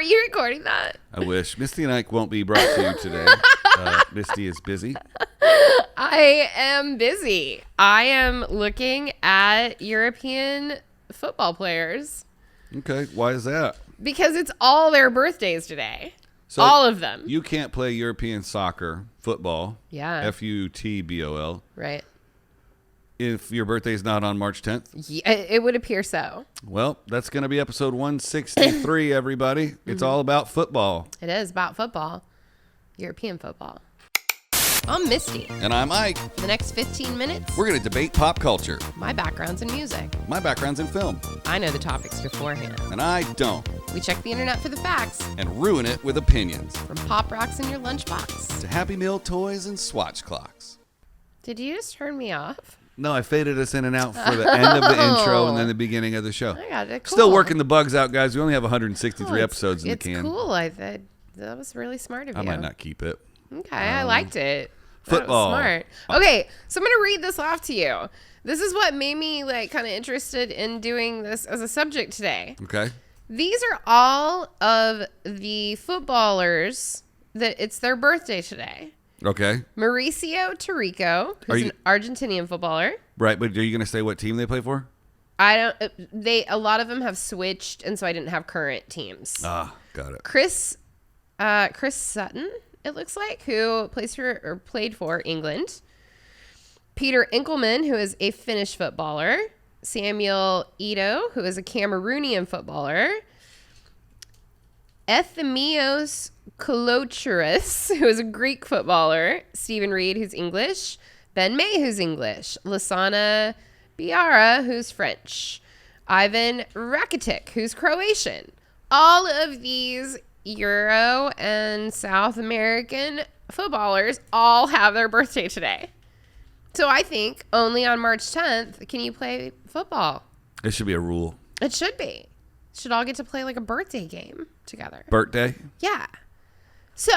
you recording that? I wish. Misty and Ike won't be brought to you today. Misty is busy. I am busy. I am looking at European football players. Okay, why is that? Because it's all their birthdays today. So all of them. You can't play European soccer, football. Yeah. FUTBOL. Right. If your birthday's not on March 10th? Yeah, it would appear so. Well, that's going to be episode 163, everybody. It's all about football. It is about football. European football. I'm Misty. And I'm Ike. The next 15 minutes, We're going to debate pop culture. my background's in music. My background's in film. I know the topics beforehand. And I don't. We check the internet for the facts. And ruin it with opinions. From pop rocks in your lunchbox. To Happy Meal toys and Swatch clocks. Did you just turn me off? No, I faded us in and out for the end of the intro and then the beginning of the show. I got it. Cool. Still working the bugs out, guys. We only have 163 Oh, episodes in the can. It's cool. That was really smart of you. I might not keep it. Okay, I liked it. Football. That was smart. Okay, so I'm going to read this off to you. This is what made me kind of interested in doing this as a subject today. Okay. These are all of the footballers that it's their birthday today. Okay. Mauricio Tarrico, who's an Argentinian footballer. Right, but are you going to say what team they play for? A lot of them have switched, and so I didn't have current teams. Ah, got it. Chris Sutton, it looks like, who played for England. Peter Enkelman, who is a Finnish footballer. Samuel Ito, who is a Cameroonian footballer. Ethemios Kolocharis, who is a Greek footballer. Stephen Reed, who's English. Ben May, who's English. Lasana Biara, who's French. Ivan Rakitic, who's Croatian. All of these Euro and South American footballers all have their birthday today. So I think only on March 10th can you play football. It should be a rule. It should be. Should all get to play like a birthday game together. Birthday? Yeah. So,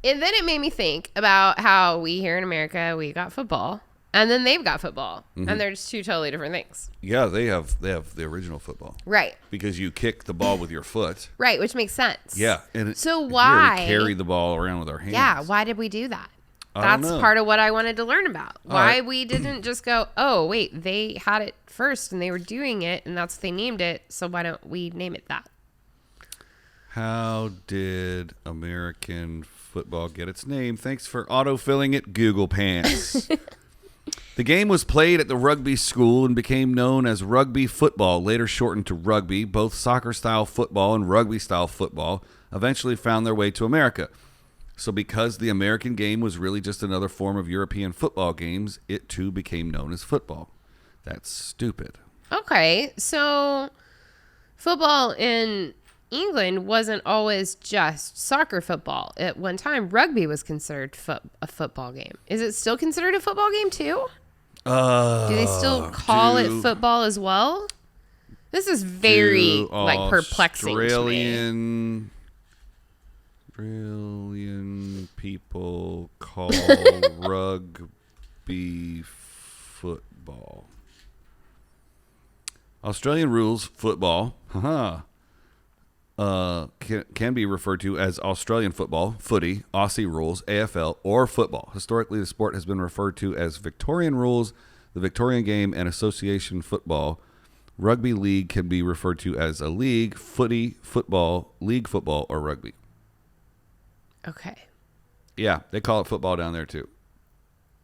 and then it made me think about how we here in America, we got football, and then they've got football, and they're just two totally different things. Yeah, they have the original football. Right. Because you kick the ball with your foot. Right, which makes sense. Yeah. And so why we carry the ball around with our hands. Yeah, why did we do that? That's part of what I wanted to learn about. Why we didn't just go, oh, wait, they had it first and they were doing it and that's what they named it. So why don't we name it that? How did American football get its name? Thanks for autofilling it, Google Pants. The game was played at the rugby school and became known as rugby football, later shortened to rugby. Both soccer-style football and rugby-style football eventually found their way to America. So because the American game was really just another form of European football games, it too became known as football. That's stupid. Okay, so football in England wasn't always just soccer football. At one time, rugby was considered a football game. Is it still considered a football game too? Do they still call it football as well? This is very perplexing to me. Australian people call rugby football. Australian rules football can be referred to as Australian football, footy, Aussie rules, AFL, or football. Historically, the sport has been referred to as Victorian rules, the Victorian game, and association football. Rugby league can be referred to as a league, footy, football, league football, or rugby. Okay. Yeah, they call it football down there too.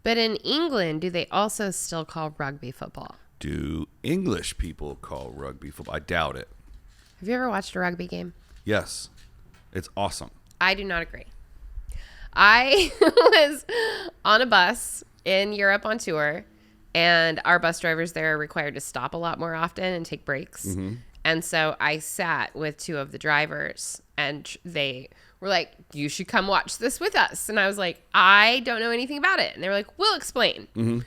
But in England, do they also still call rugby football? Do English people call rugby football? I doubt it. Have you ever watched a rugby game? Yes. It's awesome. I do not agree. I was on a bus in Europe on tour, and our bus drivers there are required to stop a lot more often and take breaks. Mm-hmm. And so I sat with two of the drivers, and they were like, you should come watch this with us. And I was like, I don't know anything about it. And they were like, we'll explain. Mm-hmm.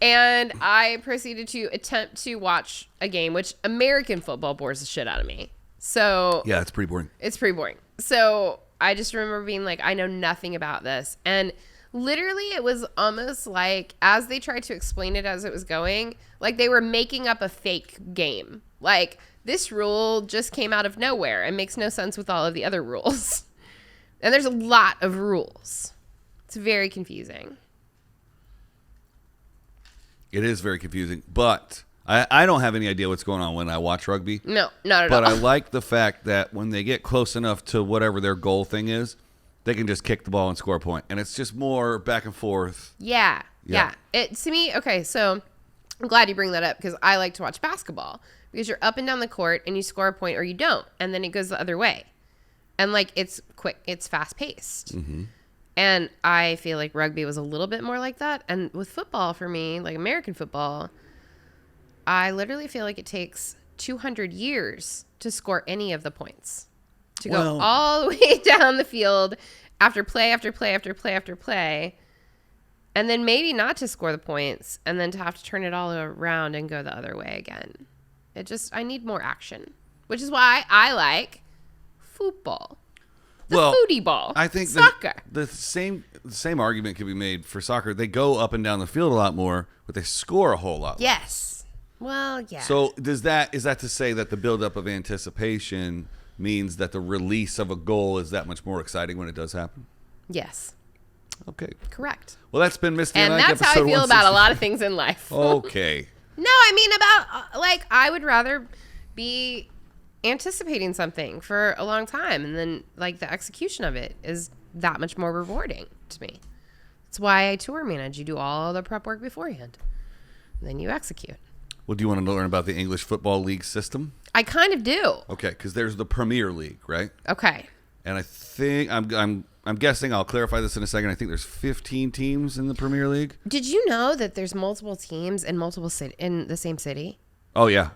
And I proceeded to attempt to watch a game, which American football bores the shit out of me. So yeah, it's pretty boring. It's pretty boring. So I just remember being like, I know nothing about this. And literally it was almost like, as they tried to explain it as it was going, like they were making up a fake game. Like this rule just came out of nowhere and makes no sense with all of the other rules. And there's a lot of rules. It's very confusing. It is very confusing, but I don't have any idea what's going on when I watch rugby. No, not at But all. I like the fact that when they get close enough to whatever their goal thing is, they can just kick the ball and score a point. And it's just more back and forth. Yeah. To me, okay, so I'm glad you bring that up because I like to watch basketball because you're up and down the court and you score a point or you don't, and then it goes the other way. And, like, it's quick. It's fast-paced. Mm-hmm. And I feel like rugby was a little bit more like that. And with football, for me, like American football, I literally feel like it takes 200 years to score any of the points. To go all the way down the field after play after play after play after play. And then maybe not to score the points. And then to have to turn it all around and go the other way again. I need more action. Which is why I like football. Footieball. I think soccer. The same argument can be made for soccer. They go up and down the field a lot more, but they score a whole lot less. Yes. Well, yeah. So is that to say that the buildup of anticipation means that the release of a goal is that much more exciting when it does happen? Yes. Okay. Correct. Well, that's been Misty and Ike, that's how I feel about a lot of things in life. Okay. No, I mean about, I would rather be anticipating something for a long time, and then, like, the execution of it is that much more rewarding to me. That's why I tour manage. You do all the prep work beforehand, and then you execute. Well, do you want to learn about the English Football League system? I kind of do. Okay, because there's the Premier League, right? Okay. And I think I'm guessing, I'll clarify this in a second. I think there's 15 teams in the Premier League. Did you know that there's multiple teams in in the same city? Oh yeah.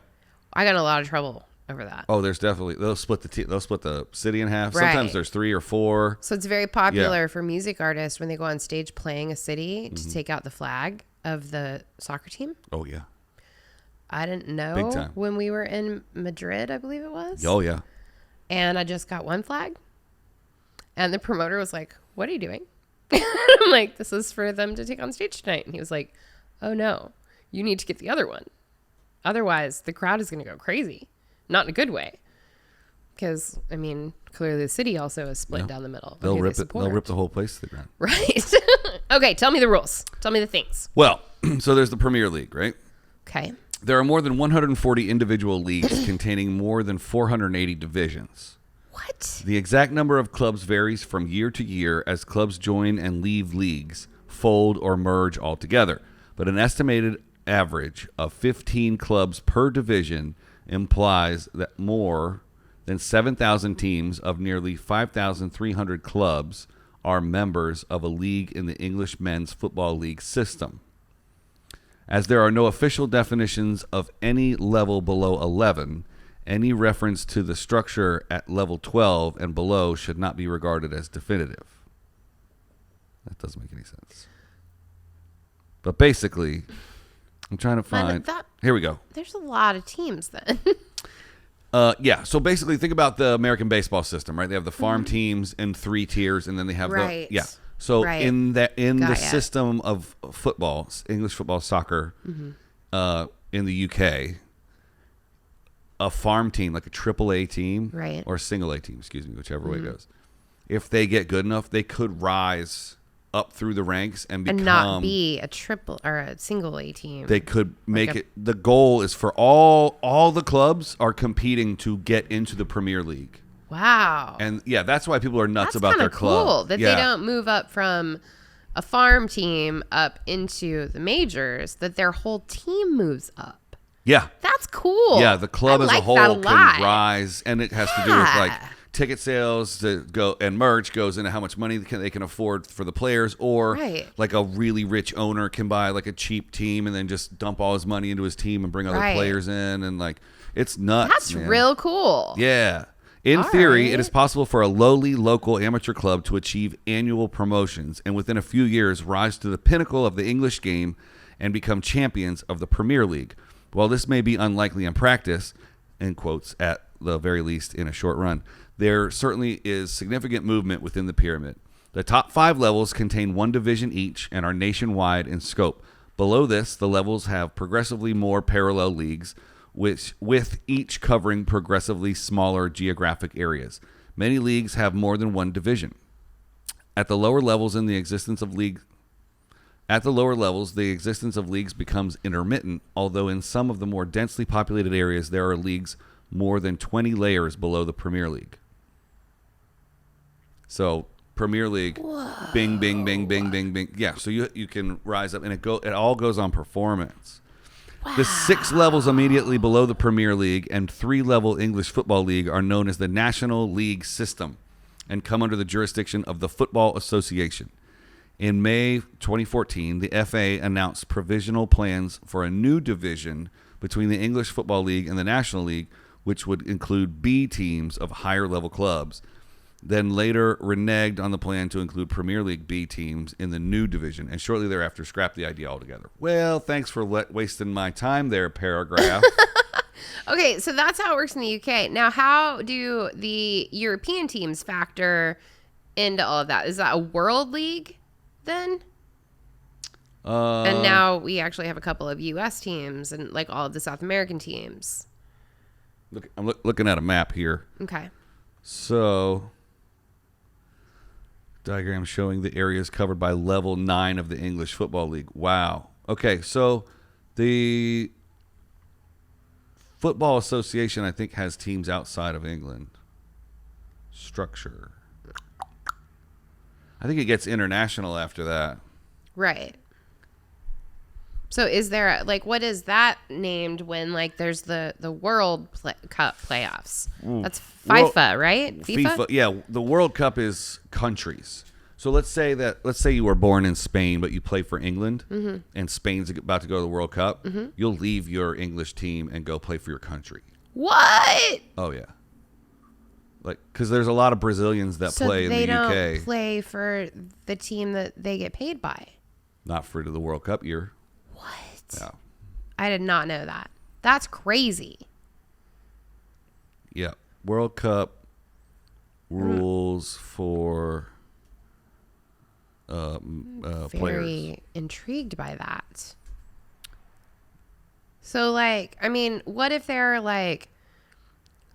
I got in a lot of trouble over that. Oh, there's definitely they'll split the city in half. Right. Sometimes there's 3 or 4. So it's very popular for music artists when they go on stage playing a city to take out the flag of the soccer team. Oh yeah. I didn't know Big time. when we were in Madrid, I believe it was. Oh yeah. And I just got one flag. And the promoter was like, "What are you doing?" I'm like, "This is for them to take on stage tonight." And he was like, "Oh no, you need to get the other one. Otherwise, the crowd is going to go crazy. Not in a good way." Because, I mean, clearly the city also is split down the middle. They'll rip the whole place to the ground. Right. Okay, tell me the rules. Tell me the things. Well, so there's the Premier League, right? Okay. There are more than 140 individual leagues containing more than 480 divisions. What? The exact number of clubs varies from year to year as clubs join and leave leagues, fold, or merge altogether. But an estimated average of 15 clubs per division implies that more than 7,000 teams of nearly 5,300 clubs are members of a league in the English Men's Football League system. As there are no official definitions of any level below 11, any reference to the structure at level 12 and below should not be regarded as definitive. That doesn't make any sense. But basically, I'm trying to find... Here we go. There's a lot of teams then. Yeah, so basically think about the American baseball system, right? They have the farm teams in 3 tiers, and then they have right. So in the system of football, English football, soccer, in the UK, a farm team, like a AAA team, right, or a single A team, whichever way it goes, if they get good enough, they could rise up through the ranks and become... And not be a triple or a single A team. They could make it... The goal is for all the clubs are competing to get into the Premier League. Wow. And yeah, that's why people are nuts about their club. That's cool that they don't move up from a farm team up into the majors, that their whole team moves up. Yeah. That's cool. Yeah, the club as a whole can rise, and it has to do with like ticket sales to go, and merch goes into how much money they can afford for the players, or like a really rich owner can buy like a cheap team and then just dump all his money into his team and bring other players in, and like it's nuts. That's real cool. Yeah. In theory, it is possible for a lowly local amateur club to achieve annual promotions and within a few years rise to the pinnacle of the English game and become champions of the Premier League. While this may be unlikely in practice, in quotes, at the very least in a short run, there certainly is significant movement within the pyramid. The top 5 levels contain 1 division each and are nationwide in scope. Below this, the levels have progressively more parallel leagues, which with each covering progressively smaller geographic areas. Many leagues have more than one division. At the lower levels, the existence of leagues becomes intermittent, although in some of the more densely populated areas, there are leagues more than 20 layers below the Premier League. So, Premier League, whoa. Bing, bing, bing, bing, bing, bing. Yeah, so you can rise up, and it all goes on performance. Wow. The 6 levels immediately below the Premier League and 3-level English Football League are known as the National League System and come under the jurisdiction of the Football Association. In May 2014, the FA announced provisional plans for a new division between the English Football League and the National League, which would include B teams of higher level clubs. Then later reneged on the plan to include Premier League B teams in the new division, and shortly thereafter scrapped the idea altogether. Well, thanks for wasting my time there, paragraph. Okay, so that's how it works in the UK. Now, how do the European teams factor into all of that? Is that a world league then? And now we actually have a couple of US teams and like all of the South American teams. Look, I'm looking at a map here. Okay. So, diagram showing the areas covered by level 9 of the English Football League. Wow. Okay, so the Football Association, I think, has teams outside of England. Structure. I think it gets international after that. Right. So is there, like, what is that named when, like, there's the World Cup playoffs? That's FIFA, right? FIFA? Yeah, the World Cup is countries. So let's say you were born in Spain, but you play for England, mm-hmm. and Spain's about to go to the World Cup. Mm-hmm. You'll leave your English team and go play for your country. What? Oh, yeah. Like, because there's a lot of Brazilians that play in the UK. So they don't play for the team that they get paid by? Not for the World Cup year. What? Yeah. I did not know that. That's crazy. Yeah. World Cup rules for players. Very intrigued by that. So, like, I mean, what if there are, like,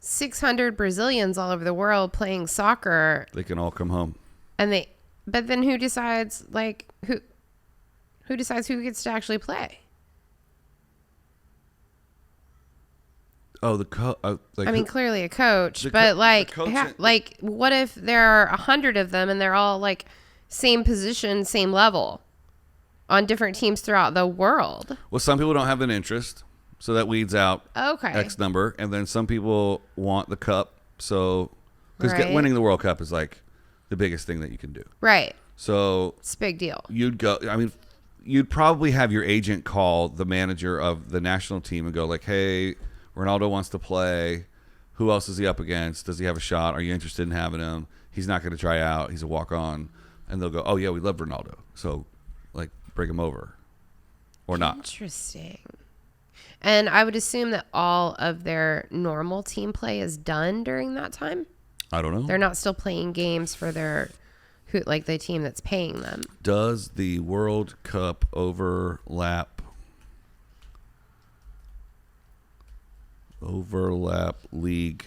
600 Brazilians all over the world playing soccer? They can all come home. But then who decides, like, who decides who gets to actually play? Oh, clearly a coach, but like, what if there are 100 of them and they're all like same position, same level on different teams throughout the world? Well, some people don't have an interest, so that weeds out X number, and then some people want the cup, so because winning the World Cup is like the biggest thing that you can do, right? So it's a big deal. You'd probably have your agent call the manager of the national team and go like, "Hey, Ronaldo wants to play. Who else is he up against? Does he have a shot? Are you interested in having him? He's not going to try out. He's a walk-on." And they'll go, "Oh, yeah, we love Ronaldo. So, like, bring him over." Or not. Interesting. And I would assume that all of their normal team play is done during that time? I don't know. They're not still playing games for the team that's paying them. Does the World Cup overlap league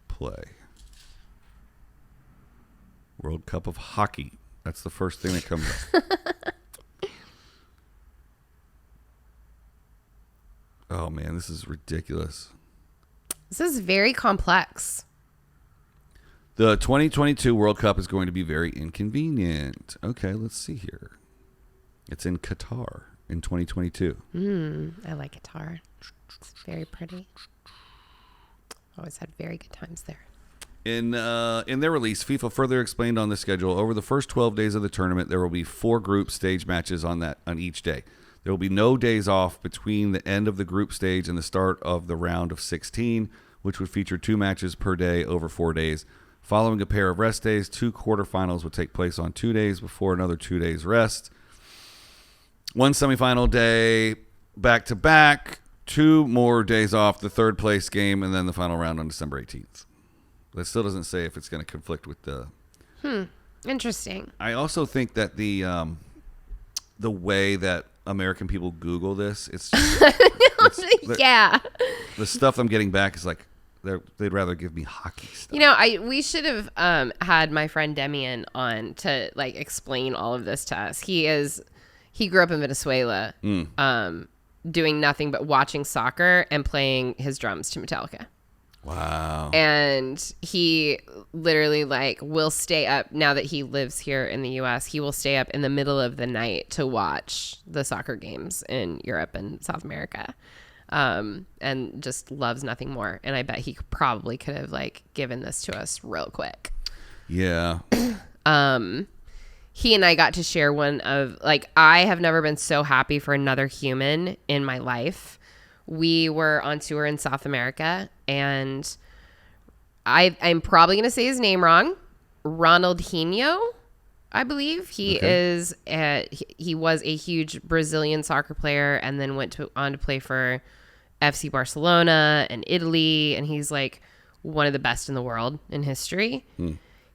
play? World Cup of Hockey. That's the first thing that comes up. Oh, man, this is ridiculous. This is very complex. The 2022 World Cup is going to be very inconvenient. Okay, let's see here. It's in Qatar in 2022. I like Qatar. It's very pretty. Always had very good times there. In their release, FIFA further explained on the schedule, over the first 12 days of the tournament, there will be 4 group stage matches on each day. There will be no days off between the end of the group stage and the start of the round of 16, which would feature 2 matches per day over 4 days. Following a pair of rest days, 2 quarterfinals would take place on 2 days before another 2 days rest. 1 semifinal day back-to-back, 2 more days off, the third place game, and then the final round on December 18th. That still doesn't say if it's going to conflict with the... Interesting. I also think that the way that American people Google this, it's just... Yeah. the stuff I'm getting back is like they'd rather give me hockey stuff. You know, we should have had my friend Demian on to like explain all of this to us. He grew up in Venezuela, doing nothing but watching soccer and playing his drums to Metallica. Wow. And he literally like will stay up now that he lives here in the US. He will stay up in the middle of the night to watch the soccer games in Europe and South America. And just loves nothing more. And I bet he probably could have like given this to us real quick. Yeah. He and I got to share one of like, I have never been so happy for another human in my life. We were on tour in South America, and I'm probably going to say his name wrong. Ronaldinho, I believe. He was a huge Brazilian soccer player and then went on to play for FC Barcelona and Italy, and he's like one of the best in the world in history.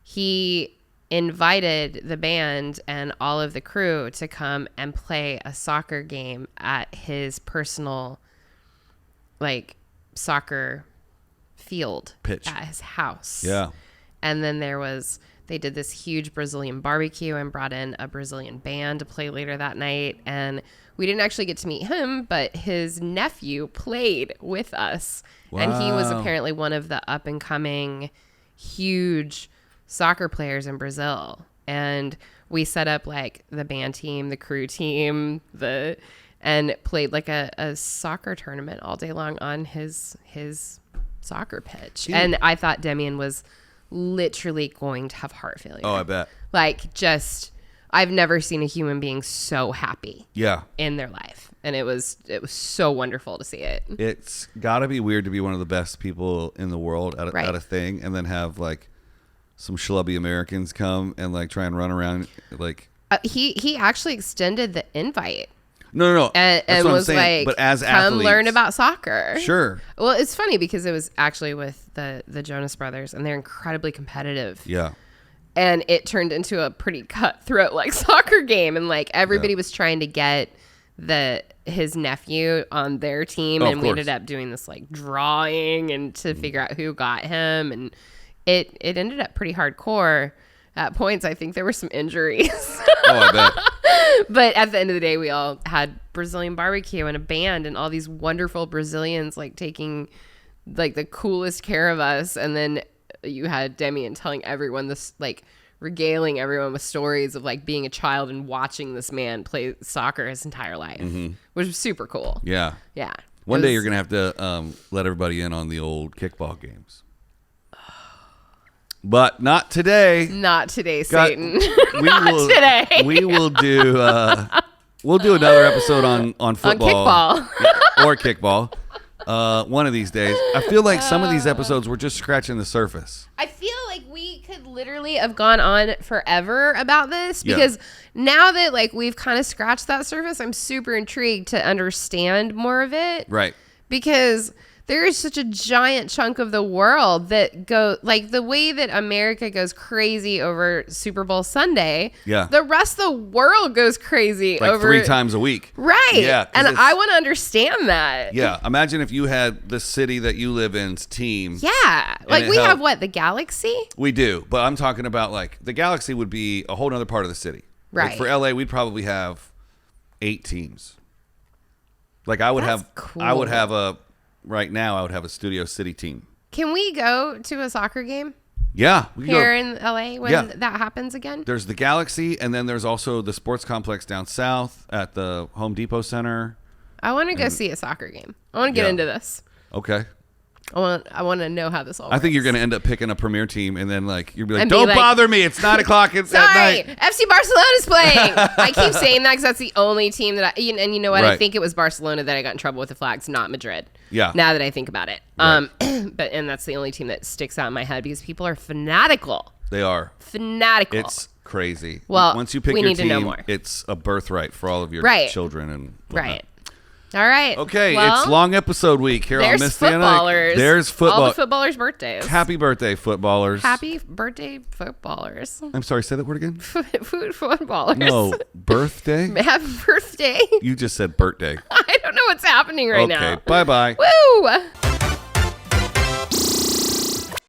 He invited the band and all of the crew to come and play a soccer game at his personal like soccer field pitch at his house. Yeah. And then they did this huge Brazilian barbecue and brought in a Brazilian band to play later that night. And we didn't actually get to meet him, but his nephew played with us. Wow. And he was apparently one of the up and coming huge soccer players in Brazil. And we set up like the band team, the crew team, and played like a soccer tournament all day long on his soccer pitch. Yeah. And I thought Demian was literally going to have heart failure. Oh, I bet. Like just, I've never seen a human being so happy. Yeah. In their life. And it was so wonderful to see it. It's got to be weird to be one of the best people in the world at a thing and then have like some schlubby Americans come and like try and run around like. He actually extended the invite. No. And was saying. Like, but as come athletes, learn about soccer. Sure. Well, it's funny because it was actually with the Jonas Brothers, and they're incredibly competitive. Yeah. And it turned into a pretty cutthroat like soccer game, and like everybody was trying to get his nephew on their team, and we ended up doing this like drawing and to figure out who got him, and it ended up pretty hardcore. At points, I think there were some injuries. Oh, I bet. But at the end of the day, we all had Brazilian barbecue and a band and all these wonderful Brazilians like taking like the coolest care of us. And then you had Demian telling everyone this, like regaling everyone with stories of like being a child and watching this man play soccer his entire life, which was super cool. Yeah. Yeah. One day you're going to have to let everybody in on the old kickball games. But not today. Not today, Satan. Today. We will do. We'll do another episode on football, on kickball, or kickball. One of these days. I feel like some of these episodes were just scratching the surface. I feel like we could literally have gone on forever about this because now that like we've kind of scratched that surface, I'm super intrigued to understand more of it. Right. Because there is such a giant chunk of the world that go like the way that America goes crazy over Super Bowl Sunday. Yeah. The rest of the world goes crazy like over 3 times a week. Right. Yeah. And I want to understand that. Yeah. Imagine if you had the city that you live in's team. Yeah. Like we have what? The Galaxy? We do. But I'm talking about like the Galaxy would be a whole other part of the city. Right. Like for LA, we'd probably have 8 teams. Like I would Right now, I would have a Studio City team. Can we go to a soccer game? Yeah. Here in LA when that happens again? There's the Galaxy, and then there's also the sports complex down south at the Home Depot Center. I want to go see a soccer game. I want to get into this. Okay. I want to know how this all works. I think you're going to end up picking a premier team, and then like you'll be like, don't bother me. It's 9 o'clock at night. FC Barcelona's playing. I keep saying that because that's the only team that and you know what? Right. I think it was Barcelona that I got in trouble with the flags, not Madrid. Yeah. Now that I think about it. Right. And that's the only team that sticks out in my head because people are fanatical. They are. Fanatical. It's crazy. Well, once you pick we your need team, to know more. It's a birthright for all of your children and whatnot. Right. All right. Okay, well, it's long episode week here on there's Misty and Ike. footballers. There's football. All the footballers' birthdays. Happy birthday, footballers. Happy birthday, footballers. I'm sorry, say that word again? Footballers. No, birthday? Happy birthday. You just said birthday. I don't know what's happening right now. Okay, bye-bye. Woo!